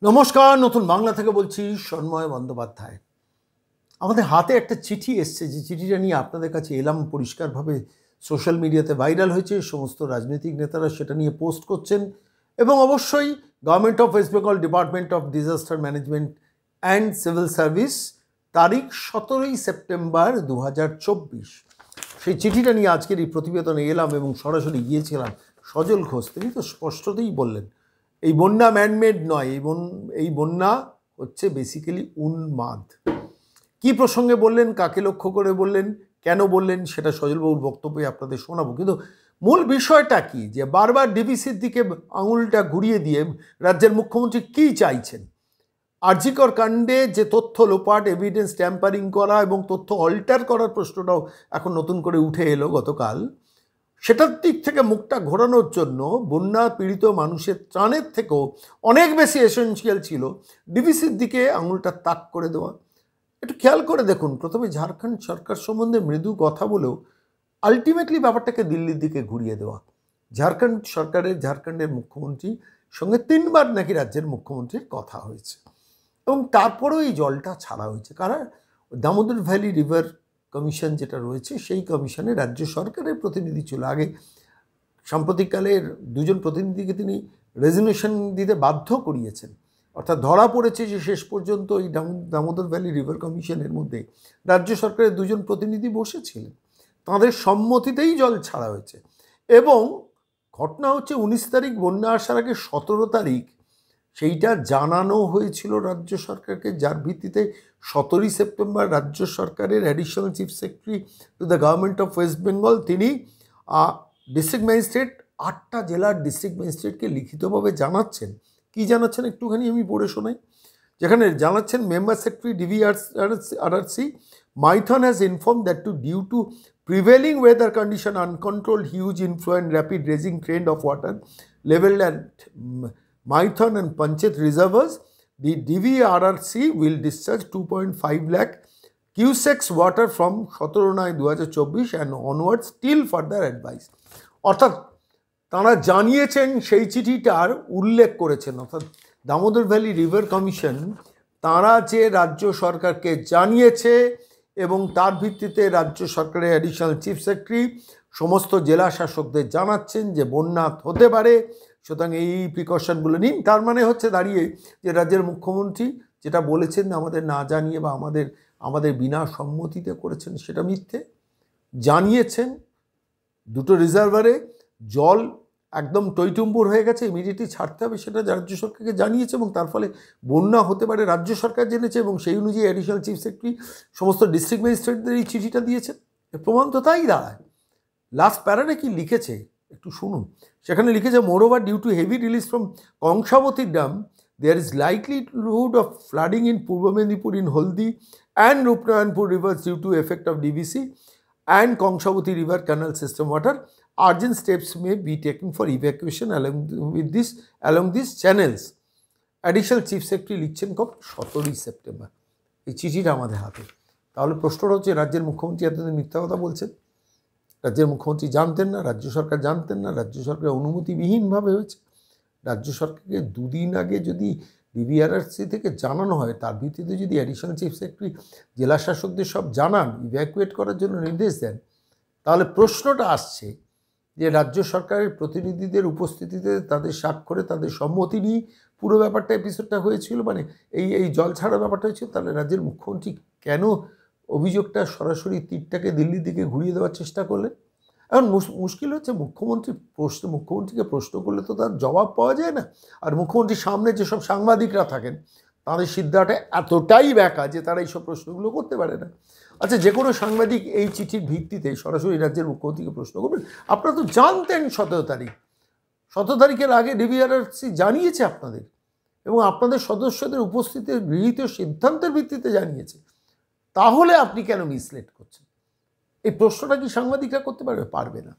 নমস্কার, নতুন বাংলা থেকে বলছি সন্ময় বন্দ্যোপাধ্যায়। আমাদের হাতে একটা চিঠি এসছে, যে চিঠিটা নিয়ে আপনাদের কাছে এলাম। পরিষ্কারভাবে সোশ্যাল মিডিয়াতে ভাইরাল হয়েছে, সমস্ত রাজনৈতিক নেতারা সেটা নিয়ে পোস্ট করছেন, এবং অবশ্যই government of West Bengal, department of disaster management and civil service, তারিখ 17ই সেপ্টেম্বর 2024। সেই চিঠিটা নিয়ে আজকের এই প্রতিবেদনে এলাম এবং সরাসরি গিয়েছিলাম সজল ঘোষ। তিনি তো স্পষ্টতই বললেন এই বন্যা ম্যানমেড নয়, এই বন্যা হচ্ছে বেসিক্যালি উন্মাদ। কি প্রসঙ্গে বললেন, কাকে লক্ষ্য করে বললেন, কেন বললেন, সেটা সজলবাবুর বক্তব্যে আপনাদের শোনাবো। কিন্তু মূল বিষয়টা কি, যে বারবার ডিবিসির দিকে আঙুলটা ঘুরিয়ে দিয়ে রাজ্যের মুখ্যমন্ত্রী কি চাইছেন? আর.জি. কর কাণ্ডে যে তথ্য লোপাট, এভিডেন্স ট্যাম্পারিং করা এবং তথ্য অল্টার করার প্রশ্নটাও এখন নতুন করে উঠে এলো গতকাল, সেটার দিক থেকে মুখটা ঘোরানোর জন্য বন্যা পীড়িত মানুষের ত্রাণের থেকেও অনেক বেশি এসেনশিয়াল ছিল ডিবিসির দিকে আঙুলটা তাক করে দেওয়া। একটু খেয়াল করে দেখুন, প্রথমে ঝাড়খণ্ড সরকার সম্বন্ধে মৃদু কথা বলেও আলটিমেটলি ব্যাপারটাকে দিল্লির দিকে ঘুরিয়ে দেওয়া। ঝাড়খণ্ডের মুখ্যমন্ত্রী সঙ্গে 3বার নাকি রাজ্যের মুখ্যমন্ত্রীর কথা হয়েছে, এবং তারপরেও এই জলটা ছাড়া হয়েছে। কারণ দামোদর ভ্যালি রিভার কমিশন যেটা রয়েছে, সেই কমিশনে রাজ্য সরকারের প্রতিনিধি ছিল। আগে সাম্প্রতিককালের 2জন প্রতিনিধিকে তিনি রেজিগনেশন দিতে বাধ্য করিয়েছেন। অর্থাৎ ধরা পড়েছে যে শেষ পর্যন্ত এই দামোদর ভ্যালি রিভার কমিশনের মধ্যে রাজ্য সরকারের 2জন প্রতিনিধি বসেছিলেন, তাঁদের সম্মতিতেই জল ছাড়া হয়েছে। এবং ঘটনা হচ্ছে 19 তারিখ বন্যা আসার আগে 17 তারিখ সেইটা জানানো হয়েছিল রাজ্য সরকারকে, যার ভিত্তিতে 17ই সেপ্টেম্বর রাজ্য সরকারের additional chief secretary to the government of West Bengal তিনি ডিস্ট্রিক্ট ম্যাজিস্ট্রেট, 8টা জেলার ডিস্ট্রিক্ট ম্যাজিস্ট্রেটকে লিখিতভাবে জানাচ্ছেন। কি জানাচ্ছেন একটুখানি আমি পড়ে শোনাই। যেখানে জানাচ্ছেন, member secretary DVRRC Maithon has informed that due to prevailing weather condition, uncontrolled huge inflow and rapid rising trend of water level at Maithon and Panchet reservoirs, the DVRRC will discharge 2.5 lakh cusecs water from 17/9/2024 and onwards till further advice। অর্থাৎ তারা জানিয়েছেন, সেই চিঠিটার উল্লেখ করেছেন, অর্থাৎ Damodar valley river commission তারা যে রাজ্য সরকারকে জানিয়েছে, এবং তার ভিত্তিতে রাজ্য সরকারের অ্যাডিশনাল চিফ সেক্রেটারি সমস্ত জেলা শাসকদের জানাচ্ছেন যে বন্যা হতে পারে, সুতরাং এই প্রিকশনগুলো নিন। তার মানে হচ্ছে দাঁড়িয়ে যে রাজ্যের মুখ্যমন্ত্রী যেটা বলেছেন আমাদের না জানিয়ে বা আমাদের বিনা সম্মতিতে করেছেন, সেটা মিথ্যে। জানিয়েছেন 2টো রিজার্ভারে জল একদম টইটুম্বুর হয়ে গেছে, ইমিডিয়েটলি ছাড়তে হবে, সেটা রাজ্য সরকারকে জানিয়েছে, এবং তার ফলে বন্যা হতে পারে রাজ্য সরকার জেনেছে, এবং সেই অনুযায়ী অ্যাডিশনাল চিফ সেক্রেটারি সমস্ত ডিস্ট্রিক্ট ম্যাজিস্ট্রেটদের এই চিঠিটা দিয়েছেন। প্রমাণ তো তাই দাঁড়ায়। লাস্ট প্যারাটা কি লিখেছে একটু শুনুন। সেখানে লিখেছে, moreover due to heavy release from Kangsabati dam there is likelihood of flooding in Purba Medipur, in Haldi and Rupnayanpur rivers due to effect of DVC and Kongshabati river canal system water. Urgent steps may be taken for evacuation along these channels. Additional Chief Secretary লিখছেন কব 17ই September. এই চিঠিটা আমাদের হাতে। তাহলে প্রশ্নটা হচ্ছে, রাজ্যের মুখ্যমন্ত্রী এতদিন মিথ্যা কথা বলছেন? রাজ্যের মুখ্যমন্ত্রী জানতেন না, রাজ্য সরকার জানতেন না, রাজ্য সরকার অনুমতিবিহীনভাবে হয়েছে। রাজ্য সরকারকে 2 দিন আগে যদি DVRRC থেকে জানানো হয়, তার ভিত্তিতে যদি অ্যাডিশনাল চিফ সেক্রেটারি জেলা শাসকদের সব জানান, ইভ্যাকুয়েট করার জন্য নির্দেশ দেন, তাহলে প্রশ্নটা আসছে যে রাজ্য সরকারের প্রতিনিধিদের উপস্থিতিতে, তাদের স্বাক্ষরে, তাদের সম্মতি নিয়ে পুরো ব্যাপারটা এপিসোডটা হয়েছিল, মানে এই জল ছাড়া ব্যাপারটা হয়েছিল, তাহলে রাজ্যের মুখ্যমন্ত্রী কেন অভিযোগটা সরাসরি তীরটাকে দিল্লির দিকে ঘুরিয়ে দেওয়ার চেষ্টা করলেন? এখন মুশকিল হচ্ছে, মুখ্যমন্ত্রীকে প্রশ্ন করলে তো তার জবাব পাওয়া যায় না। আর মুখ্যমন্ত্রীর সামনে যেসব সাংবাদিকরা থাকেন, তাদের সিদ্ধাটা এতটাই ব্যাকা যে তারা এইসব প্রশ্নগুলো করতে পারে না। আচ্ছা, যে কোনো সাংবাদিক এই চিঠির ভিত্তিতে সরাসরি রাজ্যের মুখ্যমন্ত্রীকে প্রশ্ন করবেন? আপনারা তো জানতেন 17 তারিখের আগে DVRRC জানিয়েছে আপনাদের, এবং আপনাদের সদস্যদের উপস্থিতিতে গৃহীত সিদ্ধান্তের ভিত্তিতে জানিয়েছে। তাহলে আপনি কেন মিসলিড করছেন? এই প্রশ্নটা কি সাংবাদিকরা করতে পারবে না?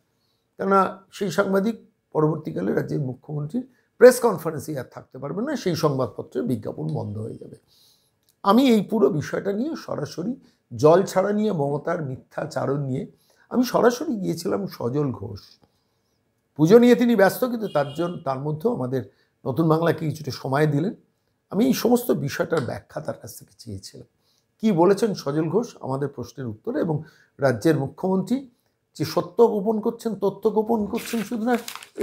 কেননা সেই সাংবাদিক পরবর্তীকালে রাজ্যের মুখ্যমন্ত্রীর প্রেস কনফারেন্সে আর থাকতে পারবে না, সেই সংবাদপত্রের বিজ্ঞাপন বন্ধ হয়ে যাবে। আমি এই পুরো বিষয়টা নিয়ে সরাসরি জল ছাড়া নিয়ে, মমতার মিথ্যাচারণ নিয়ে আমি সরাসরি গিয়েছিলাম সজল ঘোষ। পুজো নিয়ে তিনি ব্যস্ত, কিন্তু তার মধ্যেও আমাদের নতুন বাংলাকে কিছুটা সময় দিলেন, আমি এই সমস্ত বিষয়টার ব্যাখ্যা তার কাছ থেকে চেয়েছিলাম। কি বলেছেন সজল ঘোষ আমাদের প্রশ্নের উত্তরে, এবং রাজ্যের মুখ্যমন্ত্রী যে সত্য গোপন করছেন, তথ্য গোপন করছেন শুধু না,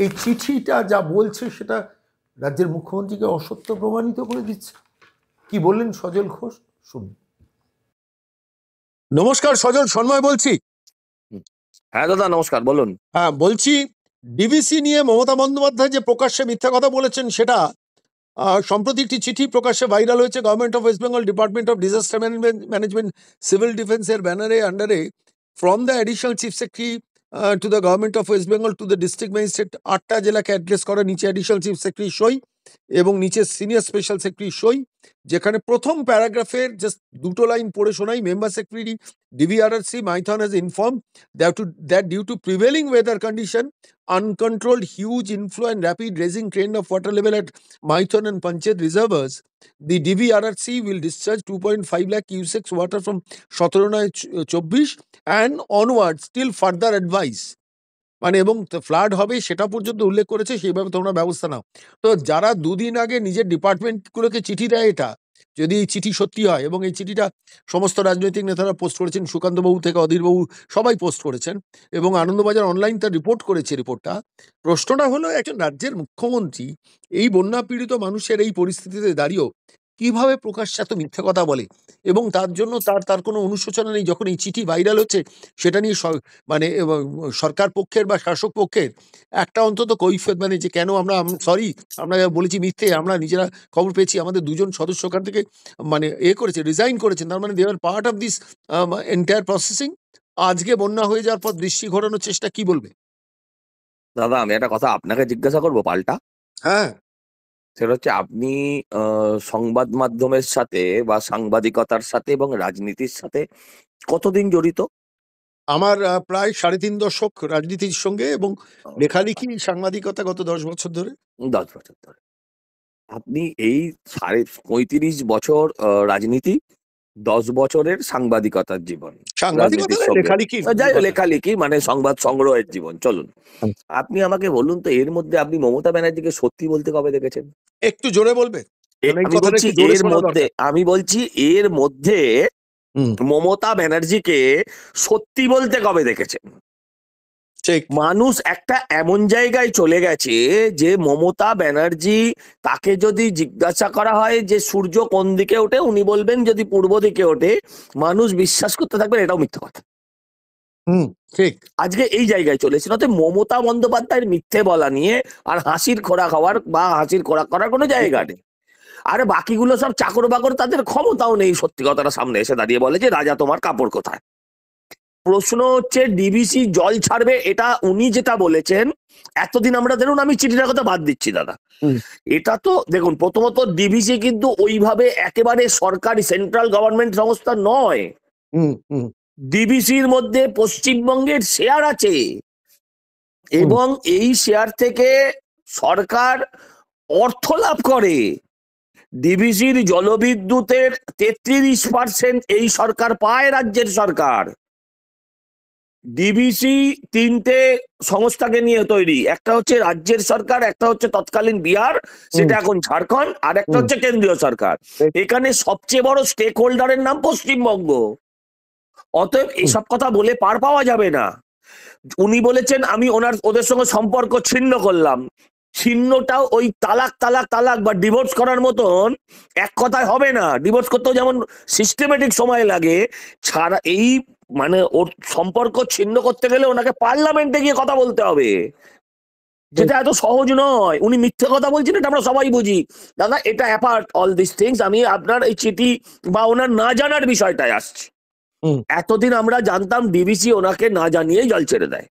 এই চিঠিটা যা বলছে সেটা রাজ্যের মুখ্যমন্ত্রীকে অসত্য প্রমাণিত করে দিচ্ছে। কি বললেন সজল ঘোষ, শুনুন। নমস্কার, সজল সন্ময় বলছি। হ্যাঁ দাদা নমস্কার, বলুন। হ্যাঁ, বলছি ডিভিসি নিয়ে মমতা বন্দ্যোপাধ্যায় যে প্রকাশ্যে মিথ্যা কথা বলেছেন, সেটা সম্প্রতি একটি চিঠি প্রকাশ্যে ভাইরাল হয়েছে। Government of West Bengal, department of disaster management, civil ডিফেন্সের ব্যানারে আন্ডারে, from the additional chief secretary to the government of West Bengal to the district magistrate, 8টা জেলাকে অ্যাড্রেস করা, নিচে অ্যাডিশনাল চিফ সেক্রেটারি সই এবং নিচে সিনিয়র স্পেশাল সেক্রেটারি সই, যেখানে প্রথম প্যারাগ্রাফের জাস্ট 2টো লাইন পড়ে শোনাই। Member secretary DVRC Maithon has informed that due to prevailing weather condition, uncontrolled huge inflow and rapid rising trend of water level at Maithon and Panchayat reservoirs, the DVRRC will discharge 2.5 lakh cusecs water from 17/24 and onwards till further advice. মানে এবং flood হবে সেটা পর্যন্ত উল্লেখ করেছে, সেইভাবে তোমরা ব্যবস্থা নাও। তো যারা দুদিন আগে নিজের ডিপার্টমেন্টগুলোকে চিঠি দেয়, এটা যদি এই চিঠি সত্যি হয়, এবং এই চিঠিটা সমস্ত রাজনৈতিক নেতারা পোস্ট করেছেন, সুকান্তবাবু থেকে অধীরবাবু সবাই পোস্ট করেছেন, এবং আনন্দবাজার অনলাইন তার রিপোর্ট করেছে রিপোর্টটা। প্রশ্নটা হলো, একজন রাজ্যের মুখ্যমন্ত্রী এই বন্যা পীড়িত মানুষের এই পরিস্থিতিতে দাঁড়িয়েও কিভাবে প্রকাশ্যে এত মিথ্যা কথা বলে, এবং তার জন্য তার কোনো অনুশোচনা নেই। যখন এই চিঠি ভাইরাল হচ্ছে, সেটা নিয়ে মানে সরকার পক্ষের বা শাসক পক্ষের একটা অন্তত কৈফিয়ত, মানে যে কেন আমরা সরি আমরা বলেছি মিথ্যে, আমরা নিজেরা খবর পেয়েছি, আমাদের 2জন সদস্য ওখান থেকে মানে করেছে, রিজাইন করেছেন, তার মানে they are part of this entire processing. আজকে বন্যা হয়ে যাওয়ার পর দৃষ্টি ঘোরানোর চেষ্টা, কি বলবে? দাদা আমি একটা কথা আপনাকে জিজ্ঞাসা করবো পাল্টা। হ্যাঁ, সেটা হচ্ছে আপনি সংবাদ মাধ্যমের সাথে বা সাংবাদিকতার সাথে এবং রাজনীতির সাথে কতদিন জড়িত? আমার প্রায় 3.5 দশক রাজনীতির সঙ্গে, এবং লেখালেখি সাংবাদিকতা গত 10 বছর ধরে। 10 বছর ধরে। আপনি এই 35 বছর রাজনীতি, 10 বছরের সাংবাদিকতার জীবন, রাজনীতির সঙ্গে যাই হোক লেখালেখি, মানে সংবাদ সংগ্রহের জীবন। চলুন আপনি আমাকে বলুন তো, এর মধ্যে আপনি মমতা ব্যানার্জিকে সত্যি বলতে কবে দেখেছেন? একটু জোরে বলবে। আমি বলছি এর মধ্যে মমতা ব্যানার্জিকে সত্যি বলতে কবে দেখেছেন? মানুষ একটা এমন জায়গায় চলে গেছে যে মমতা ব্যানার্জি, তাকে যদি জিজ্ঞাসা করা হয় যে সূর্য কোন দিকে ওঠে, উনি বলবেন যদি পূর্ব দিকে ওঠে, মানুষ বিশ্বাস করতে থাকবেন এটাও মিথ্যে কথা। ঠিক আজকে এই জায়গায় চলেছে। না তো মমতা বন্দ্যোপাধ্যায়ের মিথ্যে বলা নিয়ে আর হাসির খোরাক হওয়ার বা হাসির খোরাক করার কোনো জায়গা নেই। আর বাকিগুলো সব চাকর বাকর, তাদের ক্ষমতাও নেই সত্যি কথাটা সামনে এসে দাঁড়িয়ে বলে যে রাজা তোমার কাপড় কোথায়। প্রশ্ন হচ্ছে ডিভিসি জল ছাড়বে, এটা উনি যেটা বলেছেন এতদিন আমরা, ধরুন আমি চিঠিটার কথা বাদ দিচ্ছি দাদা, এটা তো দেখুন, প্রথমত ডিভিসি কিন্তু ওইভাবে একেবারে সরকারি সেন্ট্রাল গভর্নমেন্ট সংস্থা নয়। ডিভিসির মধ্যে পশ্চিমবঙ্গের শেয়ার আছে, এবং এই শেয়ার থেকে সরকার অর্থ লাভ করে। ডিভিসির জলবিদ্যুতের 33% এই সরকার পায়, রাজ্যের সরকার। ডিভিসি 3টে সংস্থাকে নিয়ে তৈরি, একটা হচ্ছে রাজ্যের সরকার, একটা হচ্ছে তৎকালীন বিহার, সেটা এখন ঝাড়খণ্ড, আর একটা হচ্ছে কেন্দ্রীয় সরকার। এখানে সবচেয়ে বড় স্টেক হোল্ডারের নাম পশ্চিমবঙ্গ। অতএব এসব কথা বলে পার পাওয়া যাবে না। উনি বলেছেন আমি ওদের সঙ্গে সম্পর্ক ছিন্ন করলাম, ছিন্নটাও ওই তালাক তালাক তালাক বা ডিভোর্স করার মতন এক কথায় হবে না। ডিভোর্স করতেও যেমন সিস্টেমেটিক সময় লাগে, ছাড়া এই মানে ওর সম্পর্ক ছিন্ন করতে গেলে ওনাকে পার্লামেন্টে গিয়ে কথা বলতে হবে, যেটা এত সহজ নয়। উনি মিথ্যে কথা বলছেন, এটা আমরা সবাই বুঝি দাদা। এটা অ্যাপার্ট অল দিস থিংস, আমি আপনার এই চিঠি বা ওনার না জানার বিষয়টাই আসছি। এতদিন আমরা জানতাম ডিভিসি ওনাকে না জানিয়েই জল ছেড়ে দেয়।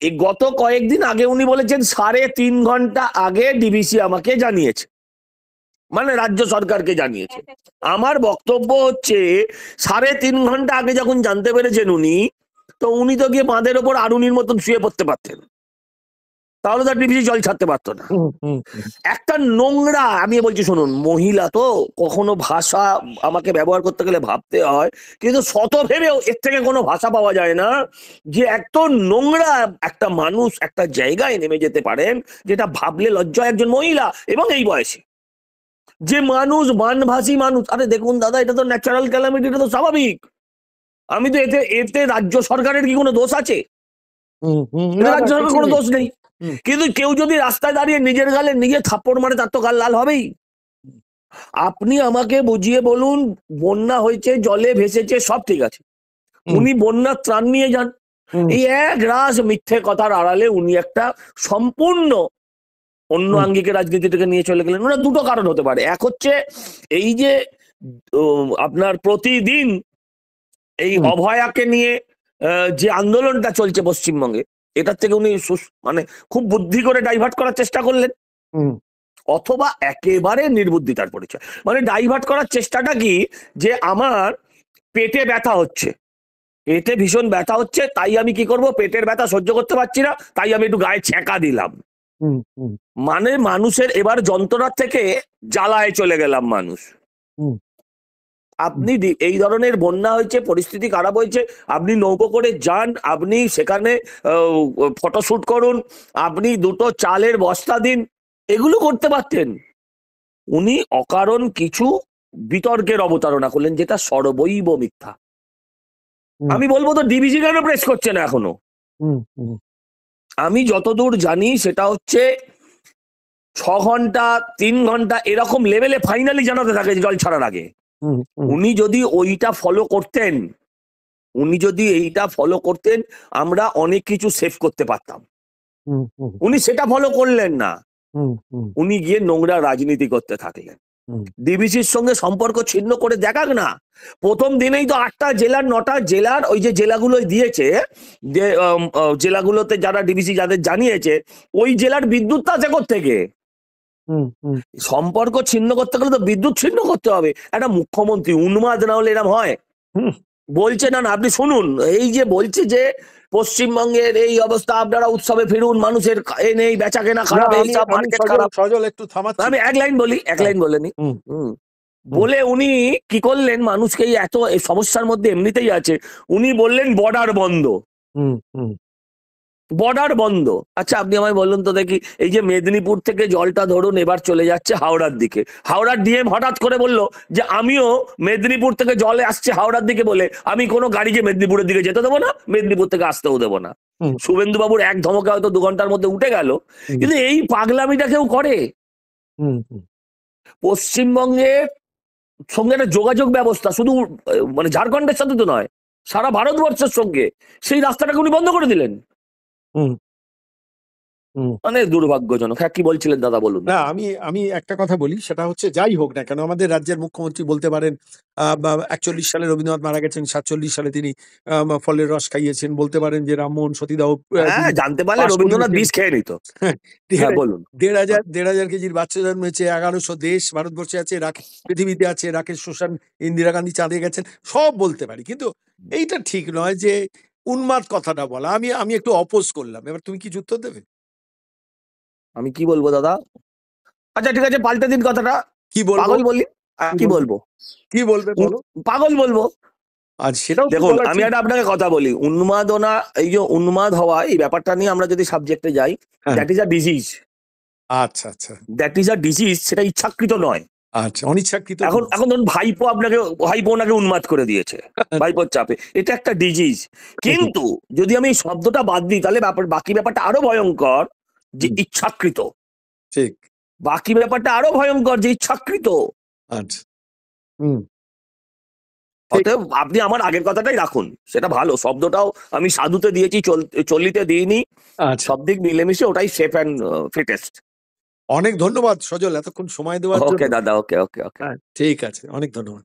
এই গত কয়েকদিন আগে উনি বলেছেন 3.5 ঘন্টা আগে ডিভিসি আমাকে জানিয়েছে, মানে রাজ্য সরকারকে জানিয়েছে। আমার বক্তব্য হচ্ছে 3.5 ঘন্টা আগে যখন জানতে পেরেছেন উনি, তো উনি তো গিয়ে বাঁধের ওপর আরুনির মতন শুয়ে পড়তে পারতেন, তাহলে তার ডিভিসি জল ছাড়তে পারতো না। একটা নোংরা, আমি বলছি শুনুন, মহিলা তো কখনো ভাষা আমাকে ব্যবহার করতে গেলে ভাবতে হয়, কিন্তু শত ভেবেও এর থেকে কোনো ভাষা পাওয়া যায় না যে এত নোংরা একটা মানুষ একটা জায়গায় নেমে যেতে পারেন, যেটা ভাবলে লজ্জা একজন মহিলা এবং এই বয়সে। যে মানুষ বানভাসী মানুষ, আরে দেখুন দাদা, এটা তো ন্যাচারাল ক্যালামিটি, এটা তো স্বাভাবিক। আমি তো এতে এতে রাজ্য সরকারের কি কোনো দোষ আছে? না, রাজ্য সরকারের কোনো দোষ নেই। হুম। কিন্তু কেউ যদি রাস্তায় দাঁড়িয়ে নিজের গালে নিজে থাপ্পড় মারে, তার তো গাল লাল হবেই। আপনি আমাকে বুঝিয়ে বলুন, বন্যা হয়েছে, জলে ভেসেছে, সব ঠিক আছে, উনি বন্যার ত্রাণ নিয়ে যান। এই এক রাস মিথ্যে কথার আড়ালে উনি একটা সম্পূর্ণ অন্য আঙ্গিকে রাজনীতিটাকে নিয়ে চলে গেলেন। ওনার দুটো কারণ হতে পারে। এক হচ্ছে এই যে আপনার প্রতিদিন এই অভয়াকে নিয়ে যে আন্দোলনটা চলছে পশ্চিমবঙ্গে, এটার থেকে উনি মানে খুব বুদ্ধি করে ডাইভার্ট করার চেষ্টা করলেন, অথবা একেবারে নির্বুদ্ধিতার পরিচয়। মানে ডাইভার্ট করার চেষ্টাটা কি, যে আমার পেটে ব্যথা হচ্ছে, পেটে ভীষণ ব্যথা হচ্ছে, তাই আমি কি করব, পেটের ব্যথা সহ্য করতে পারছি না, তাই আমি একটু গায়ে ছ্যাঁকা দিলাম। মানে মানুষের এবার যন্ত্রণার থেকে জ্বালায় চলে গেলাম মানুষ। আপনি এই ধরনের বন্যা হয়েছে, পরিস্থিতি খারাপ হয়েছে, আপনি নৌকো করে যান, আপনি সেখানে ফটোশুট করুন, আপনি দুটো চালের বস্তা দিন, এগুলো করতে পারতেন। উনি অকারণ কিছু বিতর্কের অবতারণা করলেন, যেটা সর্বৈব মিথ্যা। আমি বলবো তো ডিবিসি কেন প্রেস করছে না এখনো? আমি যতদূর জানি সেটা হচ্ছে 6 ঘন্টা 3 ঘন্টা এরকম লেভেলে ফাইনালি জানাতে থাকে জল ছাড়ার আগে। উনি যদি ওইটা ফলো করতেন, আমরা অনেক কিছু সেভ করতে পারতাম। উনি সেটা ফলো করলেন না, উনি গিয়ে নোংরা রাজনীতি করতে থাকলেন। ডিবিসির সঙ্গে সম্পর্ক ছিন্ন করে দেখাক না। প্রথম দিনেই তো 8টা জেলার 9টা জেলার ওই যে জেলাগুলো দিয়েছে, যে জেলাগুলোতে যারা ডিবিসি যাদের জানিয়েছে, ওই জেলার বিদ্যুৎ আছে থেকে। সম্পর্ক ছিন্ন করতে গেলে তো বিদ্যুৎ ছিন্ন করতে হবে। একটা মুখ্যমন্ত্রী উন্মাদ না হলে এরকম হয়? বলছে না, আপনি শুনুন, এই যে বলছে যে পশ্চিমবঙ্গের এই অবস্থা, আপনারা উৎসবে ফিরুন, মানুষের নেই, বেচা কেনা খারাপ, এইসব মার্কেট খারাপ। আমি এক লাইন বলে নি। বলে উনি কি করলেন, মানুষকে এত সমস্যার মধ্যে এমনিতেই আছে, উনি বললেন বর্ডার বন্ধ। আচ্ছা, আপনি আমায় বলুন তো দেখি, এই যে মেদিনীপুর থেকে জলটা ধরুন এবার চলে যাচ্ছে হাওড়ার দিকে, হাওড়ার ডিএম হঠাৎ করে বললো যে আমিও মেদিনীপুর থেকে জলে আসছে হাওড়ার দিকে বলে আমি কোনো গাড়িকে মেদিনীপুরের দিকে যেতে দেবো না, মেদিনীপুর থেকে আসতেও দেবো না। শুভেন্দু বাবুর এক ধমকে হয়তো 2 ঘন্টার মধ্যে উঠে গেল, কিন্তু এই পাগলামিটা কেউ করে? পশ্চিমবঙ্গের সঙ্গে একটা যোগাযোগ ব্যবস্থা শুধু মানে ঝাড়খণ্ডের সাথে তো নয়, সারা ভারতবর্ষের সঙ্গে, সেই রাস্তাটাকে উনি বন্ধ করে দিলেন। মানে দুর্ভাগ্যজনক। হ্যাঁ, কি বলছিলেন দাদা, বলুন। না, আমি একটা কথা বলি, সেটা হচ্ছে যাই হোক না কেন আমাদের রাজ্যের মুখ্যমন্ত্রী বলতে পারেন 41 সালে রবীন্দ্রনাথ মারা গেছেন, 47 সালে তিনি ফলের রস খাইয়েছেন, বলতে পারেন যে রামমোহন সতীদাহ হ্যাঁ, জানতে পারলে রবীন্দ্রনাথ বিষ খেয়ে নিত। হ্যাঁ, বলুন। 1,500 কেজির বাচ্চা জন্মেছে, 1100 দেশ ভারতবর্ষে আছে, পৃথিবীতে আছে, রাকেশ শোষণ, ইন্দিরা গান্ধী চাঁদে গেছেন, সব বলতে পারি, কিন্তু এইটা ঠিক নয় যে উন্মাদ কথাটা বলা। আমি একটু অপোজ করলাম। এবার তুমি কি উত্তর দেবে? আমি কি বলবো দাদা? আচ্ছা ঠিক আছে, পাল্টে দিন কথাটা। কি বলবো? পাগল বলি? কি বলবো? কি বলবে বলো? পাগল বলবো। আর সেটাও দেখুন, আমি একটা আপনাকে কথা বলি, উন্মাদনা, এই যে উন্মাদ হওয়া, এই ব্যাপারটা নিয়ে আমরা যদি সাবজেক্টে যাই, দ্যাট ইজ আ ডিজিজ। আচ্ছা, দ্যাট ইজ আ ডিজিজ, সেটা ইচ্ছাকৃত নয়। আচ্ছা, অনিচ্ছাকৃত। এখন ধরুন ভাইপো ওনাকে উন্মাদ করে দিয়েছে, ভাইপোর চাপে, এটা একটা ডিজিজ। কিন্তু যদি আমি এই শব্দটা বাদ দিই, তাহলে বাকি ব্যাপারটা আরো ভয়ঙ্কর, যে ইচ্ছাকৃত। ঠিক, বাকি ব্যাপারটা আরো ভয়ঙ্কর, যে ইচ্ছাকৃত। আচ্ছা, অতএব আপনি আমার আগের কথাটাই রাখুন, সেটা ভালো। শব্দটাও আমি সাধুতে দিয়েছি, চল্লিতে দিইনি। সব দিক মিলেমিশে ওটাই সেফ অ্যান্ড ফিটেস্ট। অনেক ধন্যবাদ সজল, এতক্ষণ সময় দেওয়ার জন্য। ওকে দাদা, ওকে। ঠিক আছে, অনেক ধন্যবাদ।